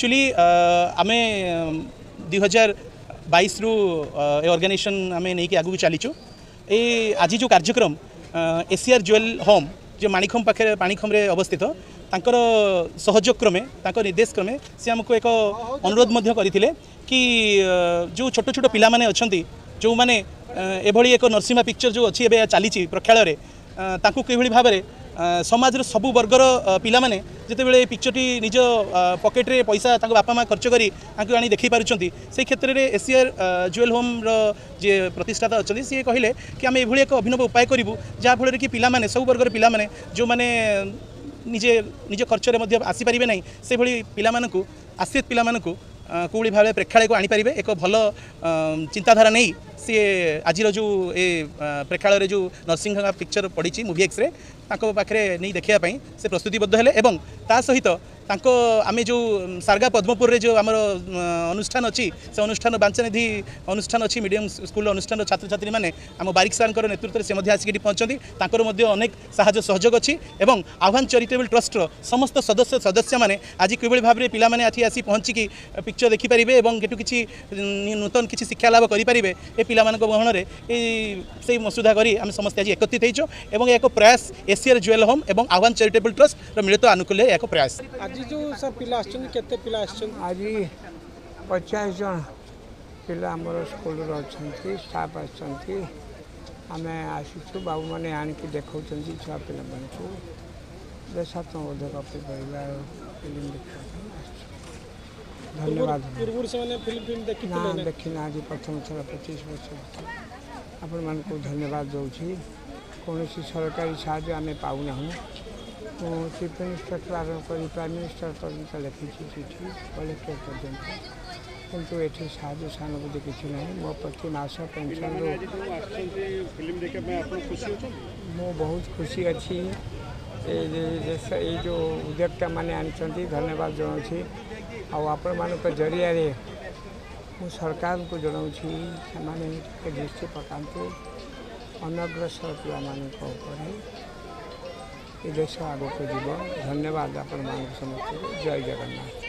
Actually आम 2022 रु organisation आम नहीं आगू चलीचु ये आज जो कार्यक्रम एसीआर ज्वेल होम जो माणिखम पाखे पाणिखम अवस्थित तांकर सहयोग क्रमे निर्देश क्रमे से आमको एक अनुरोध करते कि जो छोट छोट पिला माने अछंती जो माने एभली एक नरसिंहा पिक्चर जो अच्छी एवं चली प्रेक्षालय किभली भाव में समाज सबु वर्गर पिला माने जितेबाला पिक्चरटी निज पकेट रे पैसा बापा माँ खर्च करी आनी देखी पार्टी से क्षेत्र में एसीआर ज्वेल होम जे प्रतिष्ठाता अच्छा सी कहले कि आम ये एक अभिनव उपाय करूँ जहाँफल कि पिला माने सब वर्गर पिला माने जो माने निजे निज खर्च में आसीपारे ना से भली पिला मानकु आश्रित पिला मानकु कोड़ी भाव प्रेक्षालय को आनीपारे एक भल चिंताधारा नहीं सी आज जो ए प्रेक्षालय जो नरसिंह पिक्चर पड़ी मूवी एक्स रे पाखे नहीं देखापी से प्रस्तुतिबद्ध हेले एवं ता सहित आम जो सारगा पद्मपुर रे जो आमर अनुष्ठान अच्छी से अनुष्ठान बांचनिधि अनुष्ठान अच्छी मीडियम स्कूल अनुष्ठान छात्र छात्री मैंने आम बारिक सार नेतृत्व से आसिक पहुँचती अनेक साहाय्य सहयोग अच्छी एवं आह्वान चैरिटेबल ट्रस्ट समस्त सदस्य मैंने आज किभली भाव में पिला माने आसी पहुँचिकी पिक्चर देखिपारे और किसी नूतन किसी शिक्षा लाभ करेंगे ये पिला गहन से मसुदा करी आम समस्त आज एकत्रित हों एक प्रयास एसीआर ज्वेल होम और आह्वान चैरिटेबल ट्रस्ट मिलित आनुकूल्य एक प्रयास आज जो सर पिला केते पिला आज 50 जन पिला आमर स्कूल अच्छा स्टाफ आम आसु बाबू मैंने आणिकी देखा छुआ पिला को देशात्मक परिवार फिल्म देखा धन्यवाद पूर्व से फिल्म देखी ना आज प्रथम थर 25 वर्ष आपण मान को धन्यवाद दूसरी कौन सरकारी साहय आम पाऊना चीफ मिनिस्टर आरम्भ कर प्राइम मिनिस्टर पर्यटन लिखी चिठी कलेक्टर पर्यटन किंतु ये साहय सहानुभूति किसी ना मो प्रति मास पेंशन मु बहुत खुशी अच्छी ये जो उद्योक्ता मैंने आनी धन्यवाद जनाऊँ आपण मान जरिया मु सरकार को जनाऊँ से दृष्टि पकातु अनग्रसर पिला ये देश आगे को जीव धन्यवाद आपण समस्त जय जगन्नाथ।